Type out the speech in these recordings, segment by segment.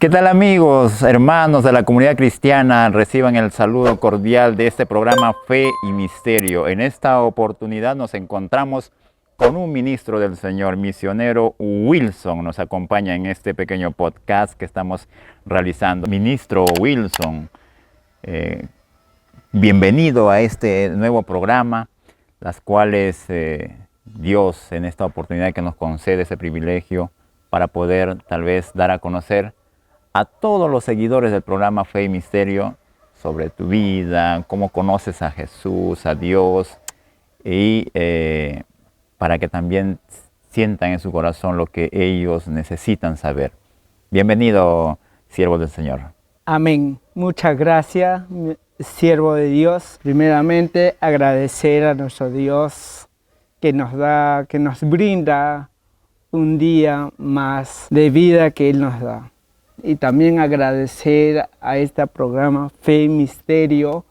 ¿Qué tal amigos, hermanos de la comunidad cristiana? Reciban el saludo cordial de este programa Fe y Misterio. En esta oportunidad nos encontramos con un ministro del Señor, misionero Wilson. Nos acompaña en este pequeño podcast que estamos realizando. Ministro Wilson, bienvenido a este nuevo programa, las cuales Dios en esta oportunidad que nos concede ese privilegio para poder tal vez dar a conocer a todos los seguidores del programa Fe y Misterio sobre tu vida, cómo conoces a Jesús, a Dios, y para que también sientan en su corazón lo que ellos necesitan saber. Bienvenido, siervo del Señor. Amén. Muchas gracias, siervo de Dios. Primeramente, agradecer a nuestro Dios que nos brinda un día más de vida que Él nos da. Y también agradecer a este programa Fe y Misterio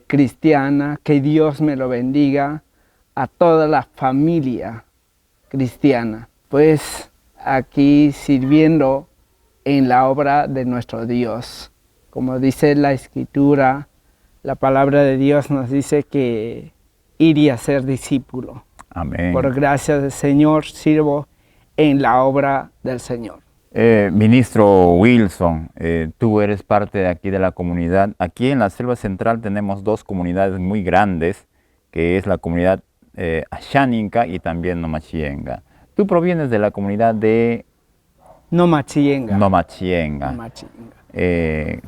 Cristiana, que Dios me lo bendiga, a toda la familia cristiana, pues aquí sirviendo en la obra de nuestro Dios. Como dice la Escritura, la palabra de Dios nos dice que ir y hacer discípulo. Amén. Por gracia del Señor sirvo en la obra del Señor. Ministro Wilson, tú eres parte de aquí de la comunidad. Aquí en la Selva Central tenemos dos comunidades muy grandes, que es la comunidad Ashaninka y también Nomachienga. Tú provienes de la comunidad de Nomachienga.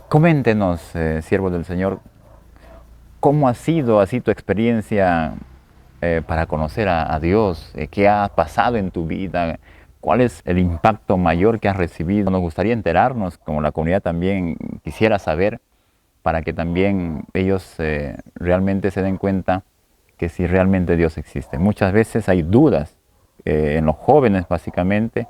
Coméntenos, siervo del Señor, ¿cómo ha sido así tu experiencia para conocer a Dios? ¿Qué ha pasado en tu vida? ¿Cuál es el impacto mayor que has recibido? Nos gustaría enterarnos, como la comunidad también quisiera saber, para que también ellos realmente se den cuenta que si realmente Dios existe. Muchas veces hay dudas en los jóvenes básicamente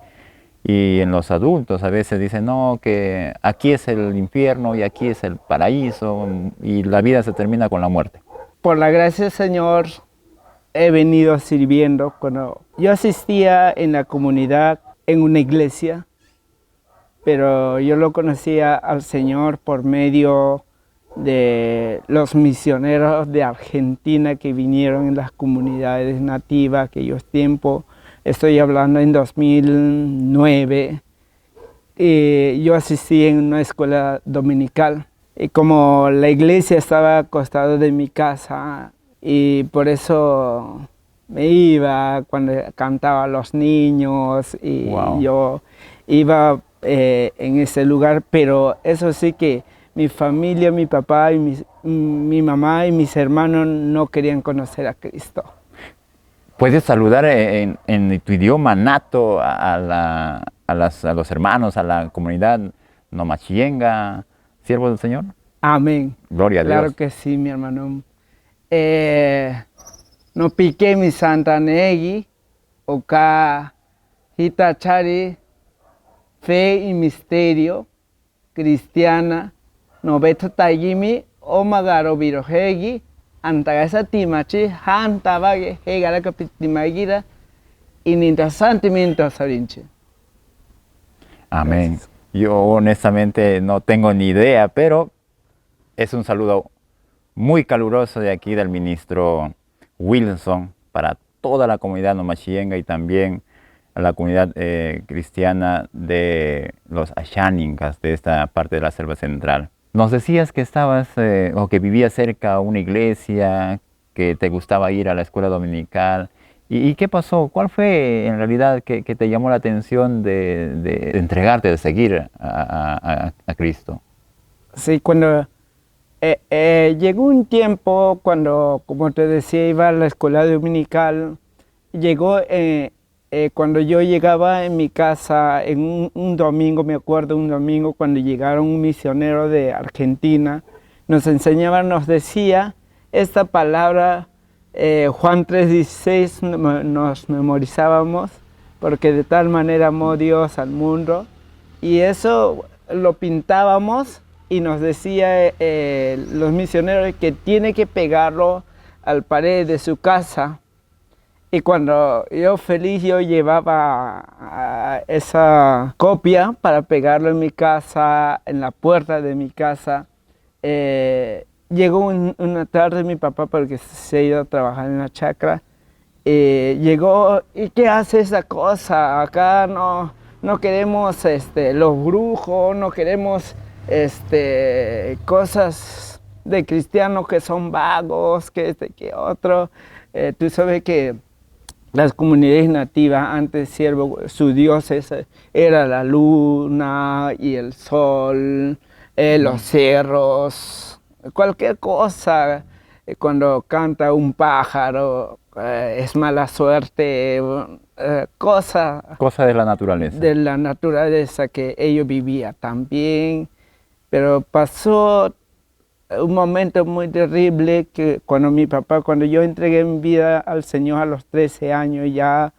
y en los adultos. A veces dicen, no, que aquí es el infierno y aquí es el paraíso y la vida se termina con la muerte. Por la gracia del Señor he venido sirviendo. Cuando yo asistía en la comunidad, en una iglesia, pero yo lo conocía al Señor por medio de los misioneros de Argentina que vinieron en las comunidades nativas aquellos tiempos. Estoy hablando en 2009. Yo asistí en una escuela dominical y como la iglesia estaba al costado de mi casa, y por eso me iba cuando cantaban los niños y wow, yo iba en ese lugar, pero eso sí que mi familia, mi papá y mi mamá y mis hermanos no querían conocer a Cristo. ¿Puedes saludar en tu idioma nato a los hermanos, a la comunidad Nomachienga, siervo del Señor? Amén. Gloria a Dios. Claro que sí, mi hermano. No piqué mi santa negi, oka hitachari, fe y misterio, cristiana, no beto tayimi, omagaro virohegi, antagasa timachi, hantabage, hegara kapitimagira, y ninta sentimiento sarinche. Amén. Gracias. Yo honestamente no tengo ni idea, pero es un saludo muy caluroso de aquí del ministro Wilson para toda la comunidad Nomachienga y también a la comunidad cristiana de los Ashaninkas de esta parte de la Selva Central. Nos decías que estabas o que vivías cerca a una iglesia, que te gustaba ir a la escuela dominical. ¿Y qué pasó? ¿Cuál fue en realidad que te llamó la atención de entregarte, de seguir a Cristo? Sí, cuando llegó un tiempo cuando, como te decía, iba a la escuela dominical. Llegó cuando yo llegaba en mi casa en un domingo, me acuerdo un domingo cuando llegaron un misionero de Argentina, nos enseñaba, nos decía esta palabra, Juan 3:16 nos memorizábamos, porque de tal manera amó Dios al mundo, y eso lo pintábamos. Y nos decía los misioneros que tiene que pegarlo al pared de su casa. Y cuando yo feliz, yo llevaba esa copia para pegarlo en mi casa, en la puerta de mi casa. Llegó una tarde mi papá, porque se ha ido a trabajar en la chacra, llegó, ¿y qué hace esa cosa? Acá no queremos los brujos, no queremos cosas de cristianos que son vagos, que otro. Tú sabes que las comunidades nativas antes su dios era la luna y el sol, los cerros, cualquier cosa. Cuando canta un pájaro, es mala suerte, Cosa de la naturaleza. de la naturaleza que ellos vivían también. Pero pasó un momento muy terrible que cuando yo entregué mi vida al Señor a los 13 años, ya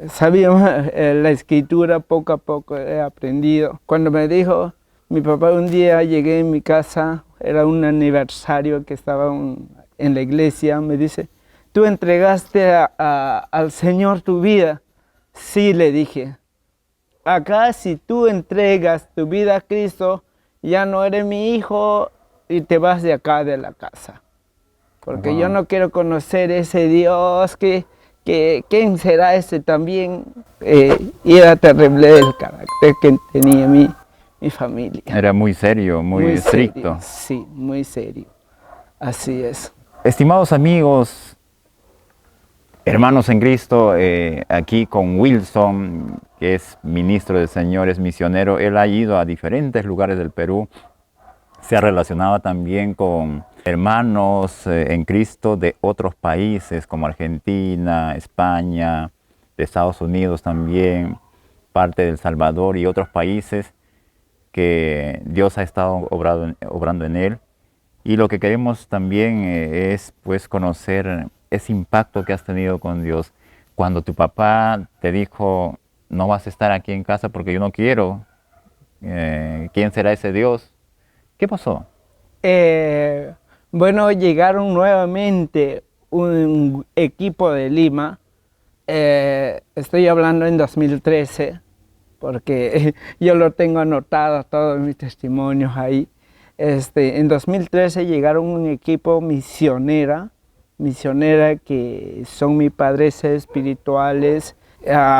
sabíamos la escritura, poco a poco he aprendido. Cuando me dijo, mi papá, un día llegué en mi casa, era un aniversario que estaba en la iglesia, me dice, ¿tú entregaste al Señor tu vida? Sí, le dije. Acá si tú entregas tu vida a Cristo, ya no eres mi hijo y te vas de acá de la casa. Porque yo no quiero conocer ese Dios, ¿quién será ese también? Y era terrible el carácter que tenía mi familia. Era muy serio, muy estricto. Serio, sí, muy serio. Así es. Estimados amigos, hermanos en Cristo, aquí con Wilson, que es ministro del Señor, es misionero. Él ha ido a diferentes lugares del Perú. Se ha relacionado también con hermanos en Cristo de otros países como Argentina, España, de Estados Unidos también, parte de El Salvador y otros países que Dios ha estado obrando en él. Y lo que queremos también es pues conocer ese impacto que has tenido con Dios. Cuando tu papá te dijo, no vas a estar aquí en casa porque yo no quiero, ¿quién será ese Dios? ¿Qué pasó? Bueno, llegaron nuevamente un equipo de Lima. Estoy hablando en 2013, porque yo lo tengo anotado, todos mis testimonios ahí. En 2013 llegaron un equipo misionera que son mis padres espirituales.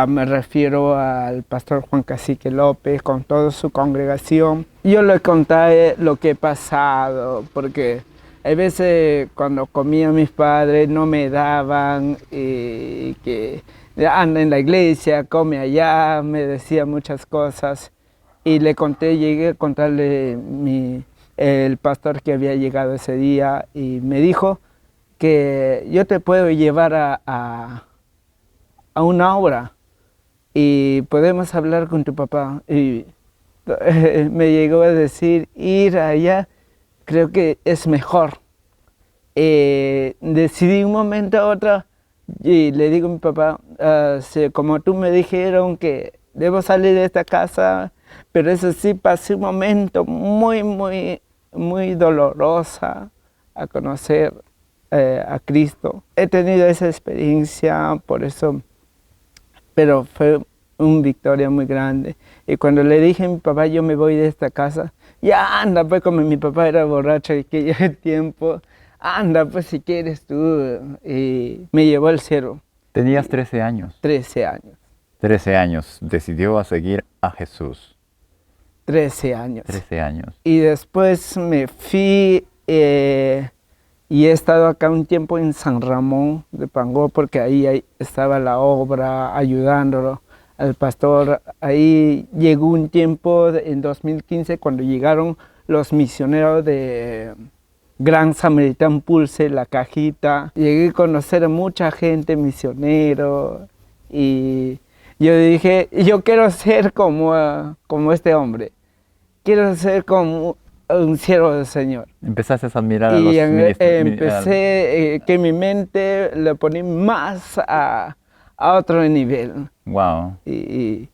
Me refiero al pastor Juan Cacique López con toda su congregación. Yo les conté lo que he pasado, porque a veces cuando comía mis padres no me daban, que anda en la iglesia, come allá, me decía muchas cosas. Y le conté, llegué a contarle el pastor que había llegado ese día y me dijo que yo te puedo llevar a una obra y podemos hablar con tu papá. Y me llegó a decir, ir allá creo que es mejor. Decidí un momento a otro y le digo a mi papá, como tú me dijeron que debo salir de esta casa, pero eso sí, pasé un momento muy dolorosa a conocer a Cristo. He tenido esa experiencia, por eso, pero fue una victoria muy grande. Y cuando le dije a mi papá, yo me voy de esta casa, ya anda, pues como mi papá era borracho y que ya el tiempo, anda, pues si quieres tú. Y me llevó al cielo. Tenías 13 años. 13 años. 13 años. Decidió a seguir a Jesús. 13 años. 13 años. Y después me fui y he estado acá un tiempo en San Ramón de Pangó, porque ahí estaba la obra, ayudándolo al pastor. Ahí llegó un tiempo en 2015 cuando llegaron los misioneros de Gran Samaritan Pulse, La Cajita. Llegué a conocer a mucha gente misionero y yo dije, yo quiero ser como este hombre. Quiero ser como un siervo del Señor. Empezaste a admirar a Y los empecé que mi mente le poní más a otro nivel. Wow. Y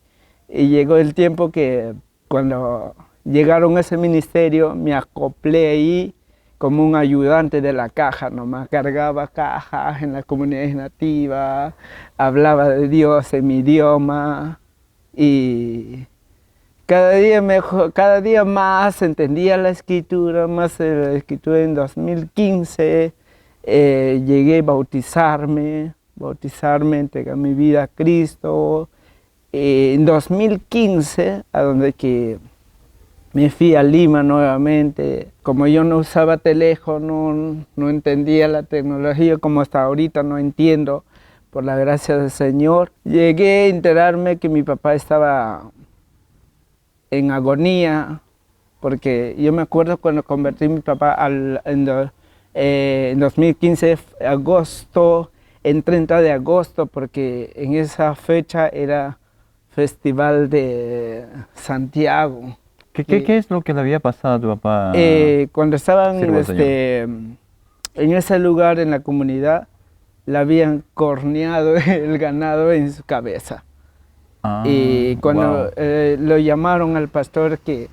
llegó el tiempo que cuando llegaron a ese ministerio me acoplé ahí como un ayudante de la caja, nomás cargaba cajas en las comunidades nativas, hablaba de Dios en mi idioma y cada día más entendía la escritura, más la escritura. En 2015 llegué a bautizarme, entregar mi vida a Cristo. En 2015, a donde que me fui a Lima nuevamente. Como yo no usaba teléfono, no entendía la tecnología como hasta ahorita no entiendo, por la gracia del Señor, llegué a enterarme que mi papá estaba en agonía, porque yo me acuerdo cuando convertí a mi papá en 2015, agosto, en 30 de agosto, porque en esa fecha era Festival de Santiago. ¿Qué es lo que le había pasado a tu papá? Cuando estaban Siervo del Señor. en ese lugar, en la comunidad, le habían corneado el ganado en su cabeza. Y cuando lo llamaron al pastor que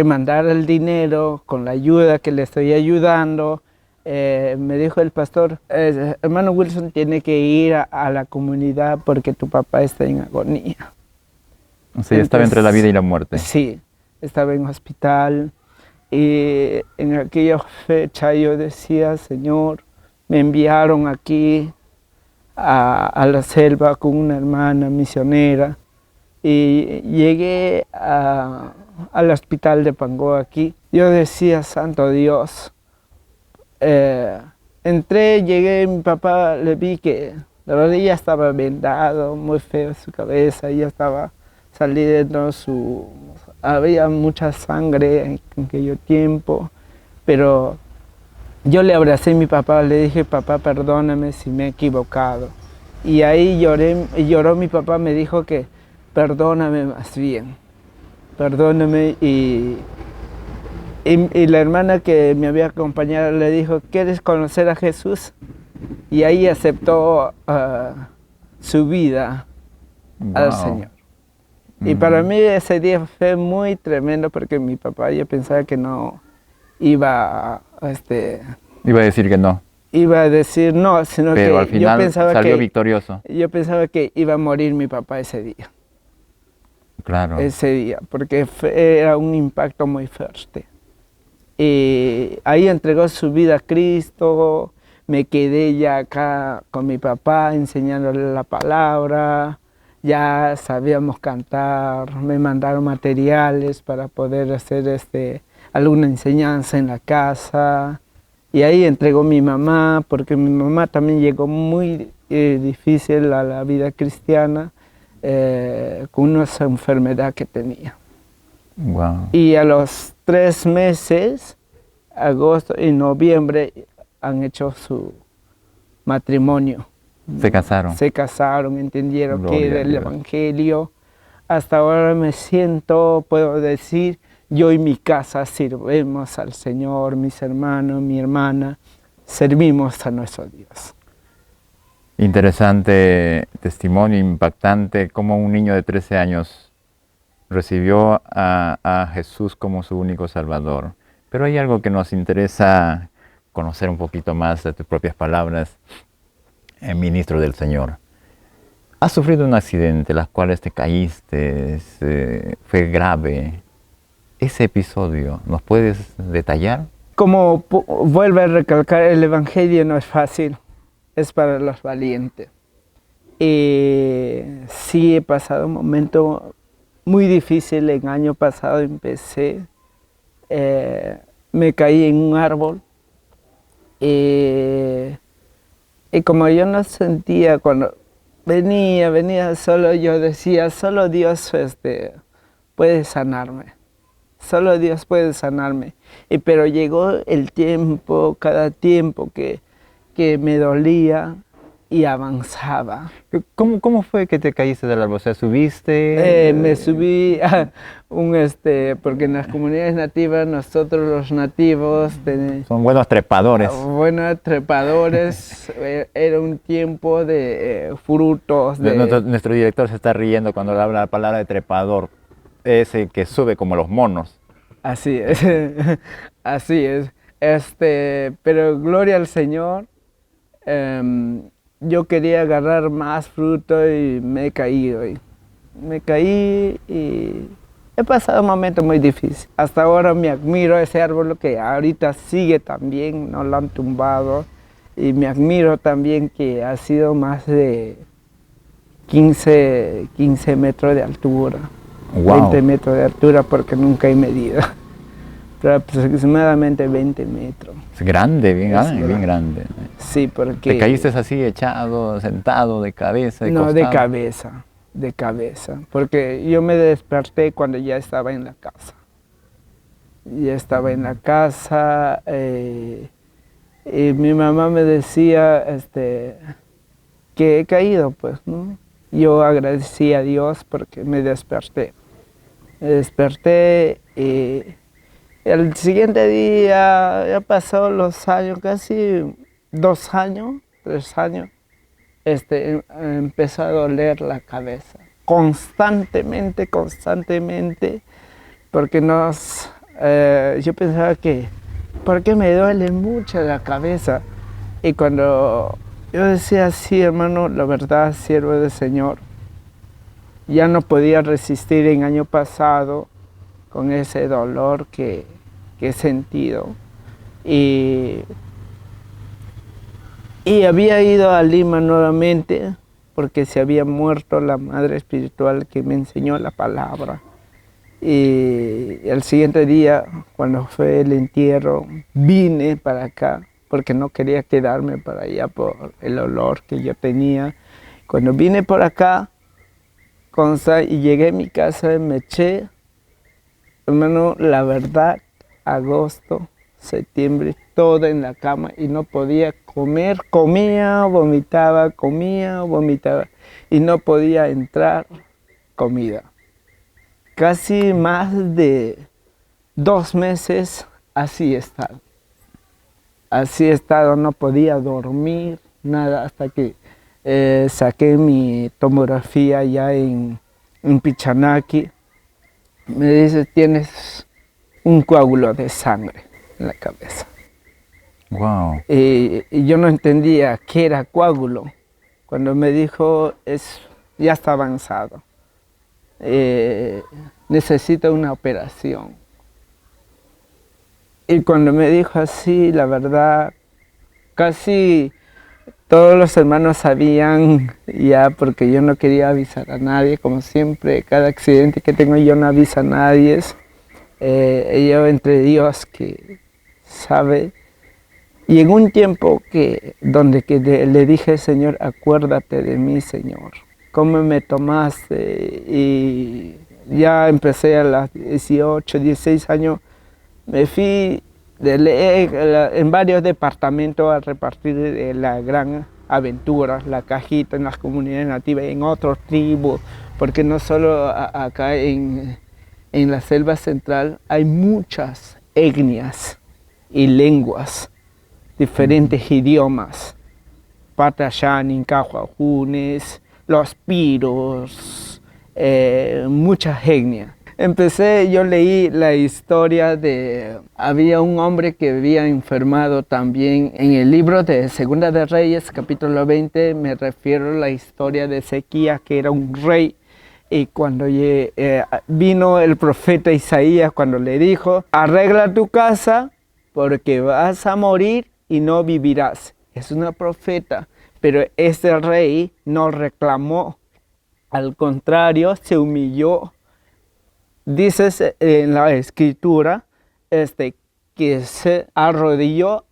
mandara el dinero con la ayuda que le estoy ayudando, me dijo el pastor, hermano Wilson, tiene que ir a la comunidad porque tu papá está en agonía. O sea, estaba entre la vida y la muerte. Sí, estaba en hospital y en aquella fecha yo decía, Señor, me enviaron aquí a la selva con una hermana misionera y llegué al hospital de Pango aquí. Yo decía, Santo Dios, entré, llegué, mi papá le vi que la rodilla estaba vendado, muy feo su cabeza, ya estaba saliendo había mucha sangre en aquel tiempo, pero yo le abracé a mi papá, le dije, papá, perdóname si me he equivocado. Y ahí lloró mi papá, me dijo que perdóname más bien, perdóname. Y la hermana que me había acompañado le dijo, ¿quieres conocer a Jesús? Y ahí aceptó su vida al Señor. Y para mí ese día fue muy tremendo porque mi papá, yo pensaba que no iba Iba a decir que no. Iba a decir no, sino pero que al final yo pensaba salió victorioso. Yo pensaba que iba a morir mi papá ese día. Claro. Ese día, porque era un impacto muy fuerte. Y ahí entregó su vida a Cristo, me quedé ya acá con mi papá enseñándole la palabra, ya sabíamos cantar, me mandaron materiales para poder hacer alguna enseñanza en la casa. Y ahí entregó mi mamá, porque mi mamá también llegó muy difícil a la vida cristiana, con una enfermedad que tenía. Wow. Y a los 3 meses, agosto y noviembre, han hecho su matrimonio. Se casaron. Se casaron, entendieron Gloria que era a el Dios. Evangelio. Hasta ahora me siento, puedo decir, yo y mi casa sirvemos al Señor, mis hermanos, mi hermana, servimos a nuestro Dios. Interesante testimonio, impactante, cómo un niño de 13 años recibió a Jesús como su único Salvador. Pero hay algo que nos interesa conocer un poquito más de tus propias palabras, ministro del Señor. Has sufrido un accidente, las cuales te caíste, fue grave. Ese episodio, ¿nos puedes detallar? Como vuelve a recalcar, el Evangelio no es fácil, es para los valientes. Sí he pasado un momento muy difícil. El año pasado empecé, me caí en un árbol y como yo no sentía cuando venía solo, yo decía, solo Dios puede sanarme. Solo Dios puede sanarme. Pero llegó el tiempo, cada tiempo que me dolía y avanzaba. ¿Cómo fue que te caíste del árbol? O sea, ¿subiste? Me subí a porque en las comunidades nativas, nosotros los nativos Son buenos trepadores. buenos trepadores. Era un tiempo de frutos. Nuestro director se está riendo cuando habla la palabra de trepador. Ese que sube como los monos. Así es, así es. Pero gloria al Señor. em, yo quería agarrar más fruto y me he caído. Me caí y he pasado un momento muy difícil. Hasta ahora me admiro a ese árbol que ahorita sigue también, no lo han tumbado. Y me admiro también que ha sido más de 15 metros de altura. Wow. 20 metros de altura porque nunca he medido. Pero aproximadamente 20 metros. Es grande, bien, Es bien grande. Sí, porque... ¿Te caíste así, echado, sentado, de cabeza, de No, costado? de cabeza. Porque yo me desperté cuando ya estaba en la casa. Ya estaba en la casa y mi mamá me decía que he caído, pues, ¿no? Yo agradecí a Dios porque me desperté. Me desperté y el siguiente día, ya pasó los años, casi 2 años, 3 años, empezó a doler la cabeza. Constantemente, constantemente, porque yo pensaba que, ¿por qué me duele mucho la cabeza? Y cuando yo decía, sí, hermano, la verdad, siervo del Señor, ya no podía resistir el año pasado con ese dolor que he sentido. Y, y había ido a Lima nuevamente porque se había muerto la madre espiritual que me enseñó la palabra. Y el siguiente día, cuando fue el entierro, vine para acá porque no quería quedarme para allá por el olor que yo tenía. Cuando vine por acá, y llegué a mi casa, me eché. Hermano, la verdad, agosto, septiembre, todo en la cama y no podía comer, comía, vomitaba y no podía entrar comida. Casi más de 2 meses así he estado, no podía dormir, nada, hasta que saqué mi tomografía ya en Pichanaki. Me dice, tienes un coágulo de sangre en la cabeza. Wow. Y yo no entendía qué era coágulo. Cuando me dijo, ya está avanzado, necesita una operación. Y cuando me dijo así, la verdad, casi todos los hermanos sabían ya, porque yo no quería avisar a nadie, como siempre, cada accidente que tengo yo no aviso a nadie. Yo entre Dios que sabe. Y en un tiempo donde le dije, Señor, acuérdate de mí, Señor, cómo me tomaste. Y ya empecé a los 18, 16 años, me fui en varios departamentos a repartir la gran aventura, la cajita en las comunidades nativas, en otros tribus, porque no solo acá en la selva central hay muchas etnias y lenguas, diferentes idiomas, Patayanin, Cajuajunes, los Piros, muchas etnias. Yo leí la historia había un hombre que había enfermado también. En el libro de Segunda de Reyes, capítulo 20, me refiero a la historia de Ezequías, que era un rey. Y cuando vino el profeta Isaías, cuando le dijo, arregla tu casa porque vas a morir y no vivirás. Es una profeta, pero este rey no reclamó, al contrario, se humilló. Dice en la escritura que se arrodilló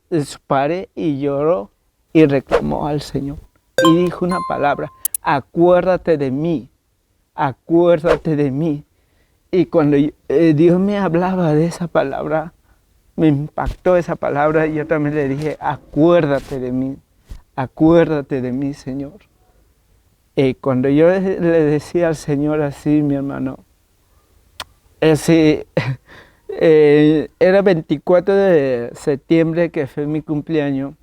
de su pared y lloró y reclamó al Señor. Y dijo una palabra, acuérdate de mí, acuérdate de mí. Y cuando Dios me hablaba de esa palabra, me impactó esa palabra y yo también le dije, acuérdate de mí, Señor. Y cuando yo le decía al Señor así, mi hermano, era 24 de septiembre, que fue mi cumpleaños.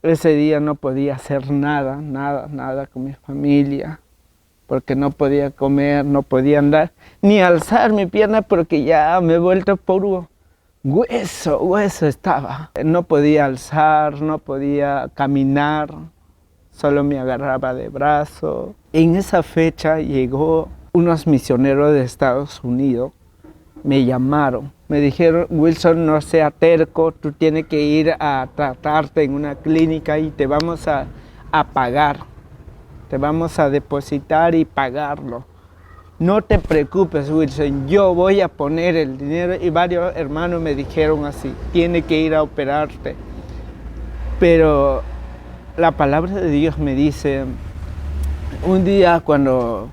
Ese día no podía hacer nada con mi familia. porque no podía comer, no podía andar, ni alzar mi pierna porque ya me he vuelto puro hueso estaba. No podía alzar, no podía caminar, solo me agarraba de brazo. En esa fecha llegó unos misioneros de Estados Unidos, me llamaron, me dijeron: Wilson, no sea terco, tú tienes que ir a tratarte en una clínica y te vamos a pagar, te vamos a depositar y pagarlo. No te preocupes, Wilson, yo voy a poner el dinero. Y varios hermanos me dijeron así: tiene que ir a operarte. Pero la palabra de Dios me dice, un día cuando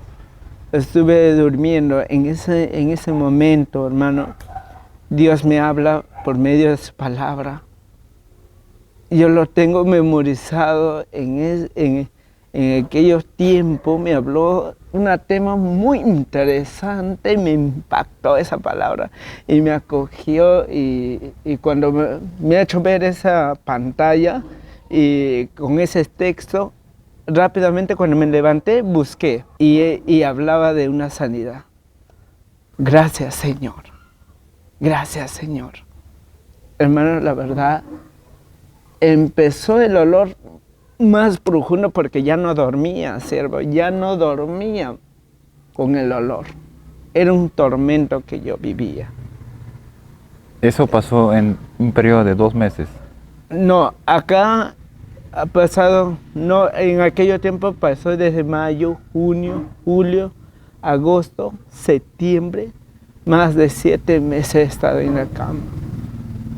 estuve durmiendo, en ese momento, hermano, Dios me habla por medio de su palabra. Yo lo tengo memorizado en aquellos tiempos. Me habló un tema muy interesante, me impactó esa palabra y me acogió, y cuando me ha hecho ver esa pantalla y con ese texto, rápidamente cuando me levanté busqué y hablaba de una sanidad. Gracias, Señor. Gracias, Señor. Hermano, la verdad, empezó el olor más profundo porque ya no dormía, siervo, ya no dormía con el olor. Era un tormento que yo vivía. Eso pasó en un periodo de 2 meses. No, acá ha pasado, no, en aquellos tiempos pasó desde mayo, junio, julio, agosto, septiembre, más de 7 meses he estado en la cama.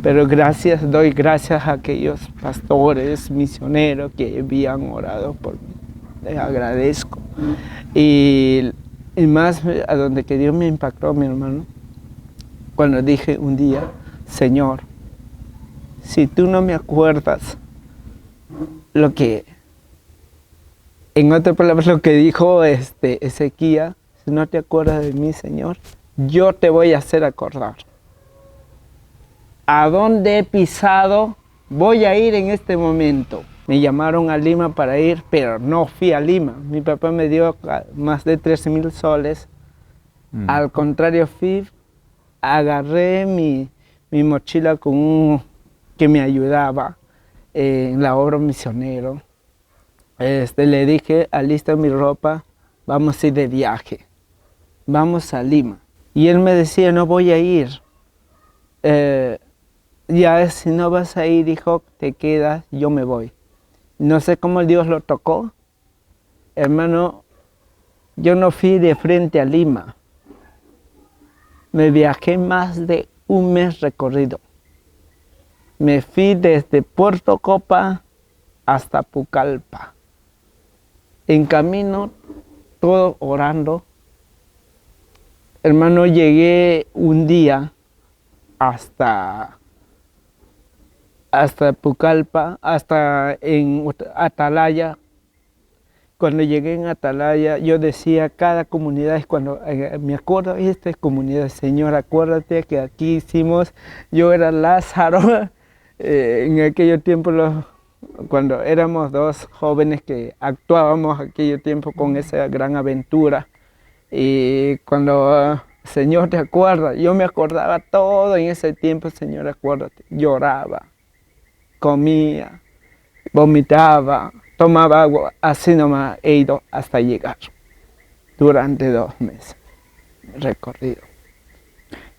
Pero doy gracias a aquellos pastores, misioneros que habían orado por mí. Les agradezco. Y más a donde que Dios me impactó, mi hermano, cuando dije un día: Señor, si tú no me acuerdas lo que, en otras palabras, lo que dijo Ezequiel, si no te acuerdas de mí, Señor, yo te voy a hacer acordar. ¿A dónde he pisado? Voy a ir en este momento. Me llamaron a Lima para ir, pero no fui a Lima. Mi papá me dio más de 13,000 soles. Al contrario, fui, agarré mi mochila con que me ayudaba en la obra misionero. Le dije: alista mi ropa, vamos a ir de viaje. Vamos a Lima. Y él me decía: no voy a ir. Ya, si no vas a ir, hijo, te quedas, yo me voy. No sé cómo Dios lo tocó. Hermano, yo no fui de frente a Lima. Me viajé más de un mes recorrido. Me fui desde Puerto Copa hasta Pucallpa. En camino, todo orando. Hermano, llegué un día hasta Pucallpa, hasta en Atalaya. Cuando llegué en Atalaya, yo decía: cada comunidad es cuando me acuerdo, esta es comunidad, Señor, acuérdate que aquí hicimos, yo era Lázaro, en aquellos tiempos, cuando éramos 2 jóvenes que actuábamos aquello tiempo con esa gran aventura. Y cuando, Señor, te acuerdas, yo me acordaba todo en ese tiempo, Señor, acuérdate, lloraba, comía, vomitaba, tomaba agua, así nomás he ido hasta llegar durante 2 meses recorrido.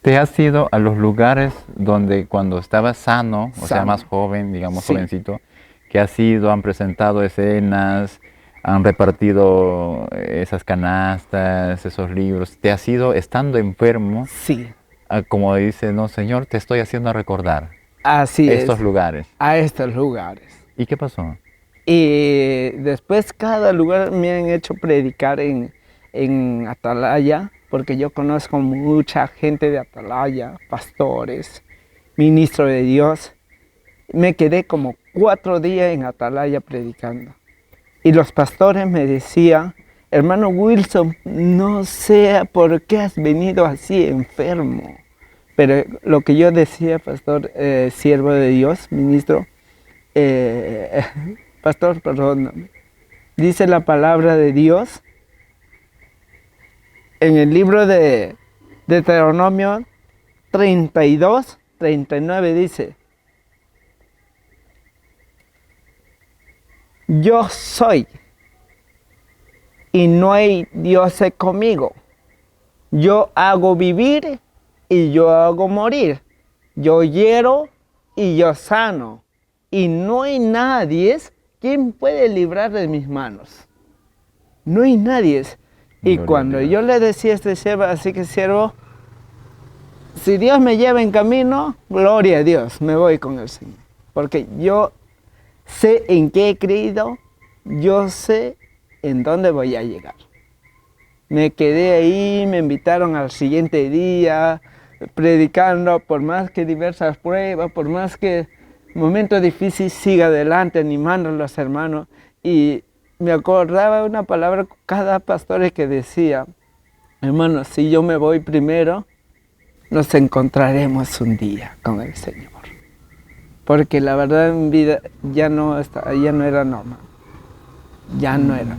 ¿Te has ido a los lugares donde cuando estabas sano, o sea, más joven, digamos, sí, jovencito, que has ido, han presentado escenas, han repartido esas canastas, esos libros? ¿Te has ido estando enfermo? Sí. Como dice: no, Señor, te estoy haciendo recordar Así estos es, lugares. a estos lugares. ¿Y qué pasó? Y después cada lugar me han hecho predicar en Atalaya, porque yo conozco mucha gente de Atalaya, pastores, ministros de Dios. Me quedé como 4 días en Atalaya predicando. Y los pastores me decían: hermano Wilson, no sé por qué has venido así enfermo. Pero lo que yo decía, pastor, siervo de Dios, ministro, pastor, perdóname, dice la palabra de Dios En el libro de Deuteronomio 32, 39 dice: yo soy y no hay dioses conmigo. Yo hago vivir y yo hago morir. Yo hiero y yo sano. Y no hay nadie quien puede librar de mis manos. No hay nadie. Y Gloria a cuando Dios. yo le decía a este siervo, así que siervo, si Dios me lleva en camino, gloria a Dios, me voy con el Señor. Porque yo sé en qué he creído, yo sé en dónde voy a llegar. Me quedé ahí, me invitaron al siguiente día, predicando, por más que diversas pruebas, por más que momentos difíciles, siga adelante, animando a los hermanos. Y me acordaba una palabra cada pastor que decía: hermano, si yo me voy primero, nos encontraremos un día con el Señor. Porque la verdad en vida ya no era normal. Ya no era.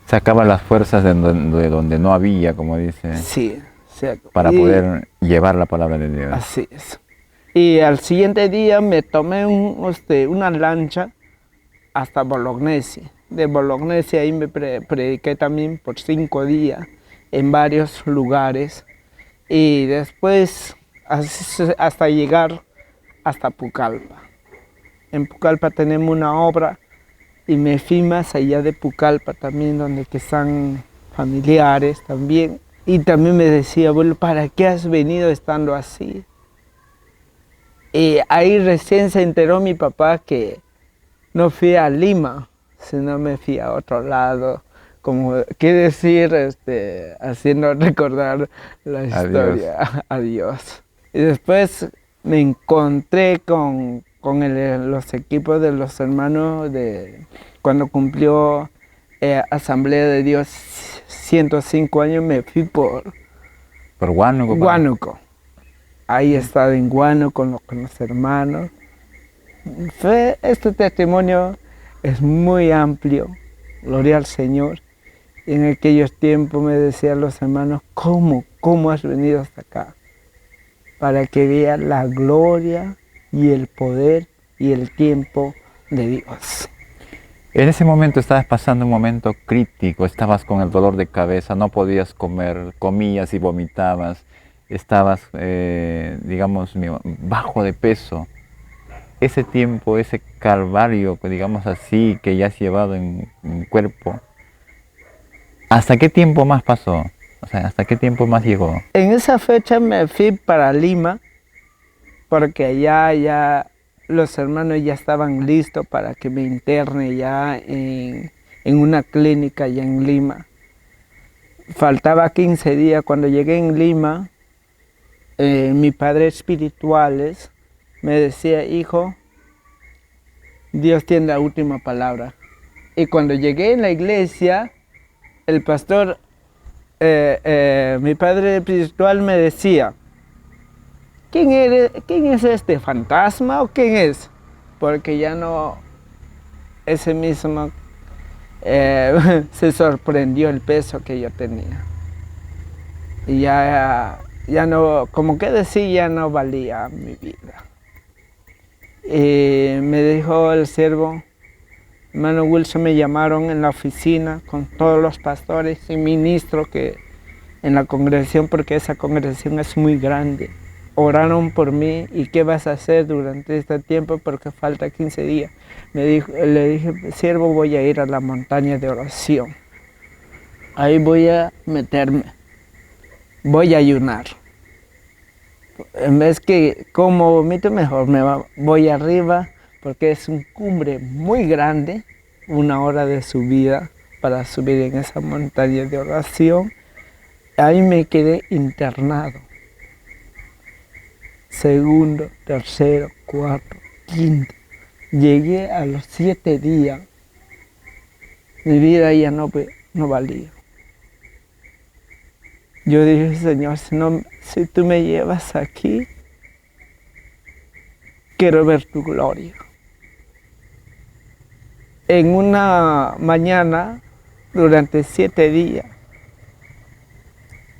Sacaba las fuerzas de donde no había, como dice, Sí, cierto. para poder llevar la palabra de Dios. Así es. Y al siguiente día me tomé una lancha hasta Bolognesi. De Bolognesi ahí me prediqué también por 5 días en varios lugares. Y después hasta llegar hasta Pucallpa. En Pucallpa tenemos una obra y me fui más allá de Pucallpa también, donde que están familiares también. Y también me decía: abuelo, ¿para qué has venido estando así? Y ahí recién se enteró mi papá que no fui a Lima, sino me fui a otro lado. Como, ¿qué decir? Haciendo recordar la historia a Dios. Y después me encontré con los equipos de los hermanos cuando cumplió Asamblea de Dios 105 años, me fui por Huánuco. Huánuco. Ahí he estado en Huánuco con los hermanos. Este testimonio es muy amplio, gloria al Señor. Y en aquellos tiempos me decían los hermanos: ¿cómo has venido hasta acá? Para que vea la gloria y el poder y el tiempo de Dios. En ese momento estabas pasando un momento crítico, estabas con el dolor de cabeza, no podías comer, comías y vomitabas, estabas, digamos, bajo de peso. Ese tiempo, ese calvario, digamos así, que ya has llevado en cuerpo, ¿hasta qué tiempo más pasó? O sea, ¿hasta qué tiempo más llegó? En esa fecha me fui para Lima, porque allá ya los hermanos ya estaban listos para que me interne ya en una clínica allá en Lima. Faltaba 15 días. Cuando llegué en Lima, mi padre espirituales me decía: hijo, Dios tiene la última palabra. Y cuando llegué en la iglesia, el pastor, mi padre espiritual me decía: ¿quién es este fantasma o quién es? Porque ya no, ese mismo se sorprendió el peso que yo tenía. Y ya no, como que decía, ya no valía mi vida. Y me dijo el siervo, hermano Wilson, me llamaron en la oficina con todos los pastores y ministros que en la congregación, porque esa congregación es muy grande. Oraron por mí: ¿y qué vas a hacer durante este tiempo? Porque falta 15 días. Le dije: siervo, voy a ir a la montaña de oración. Ahí voy a meterme. Voy a ayunar. En vez que como vomito, mejor voy arriba, porque es un cumbre muy grande, 1 hora de subida para subir en esa montaña de oración. Ahí me quedé internado. Segundo, tercero, cuarto, quinto. Llegué a los 7 días. Mi vida ya no valía. Yo dije: Señor, si tú me llevas aquí, quiero ver tu gloria. En una mañana, durante 7 días,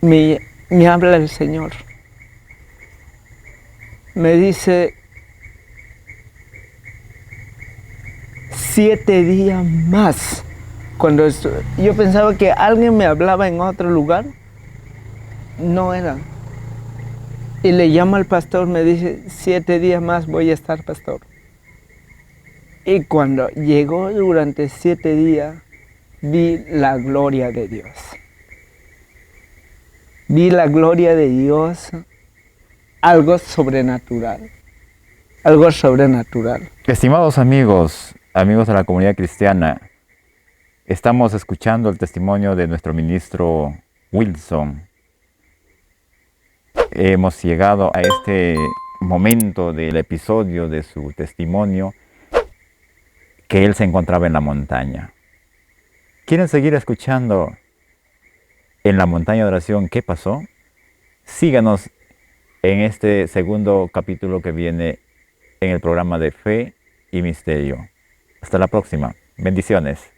me habla el Señor. Me dice, 7 días más. Cuando yo pensaba que alguien me hablaba en otro lugar, no era. Y le llamo al pastor, me dice, 7 días más voy a estar, pastor. Y cuando llegó durante 7 días, vi la gloria de Dios. Vi la gloria de Dios, algo sobrenatural. Algo sobrenatural. Estimados amigos, amigos de la comunidad cristiana, estamos escuchando el testimonio de nuestro ministro Wilson. Hemos llegado a este momento del episodio de su testimonio, que él se encontraba en la montaña. ¿Quieren seguir escuchando en la montaña de oración qué pasó? Síganos en este segundo capítulo que viene en el programa de Fe y Misterio. Hasta la próxima. Bendiciones.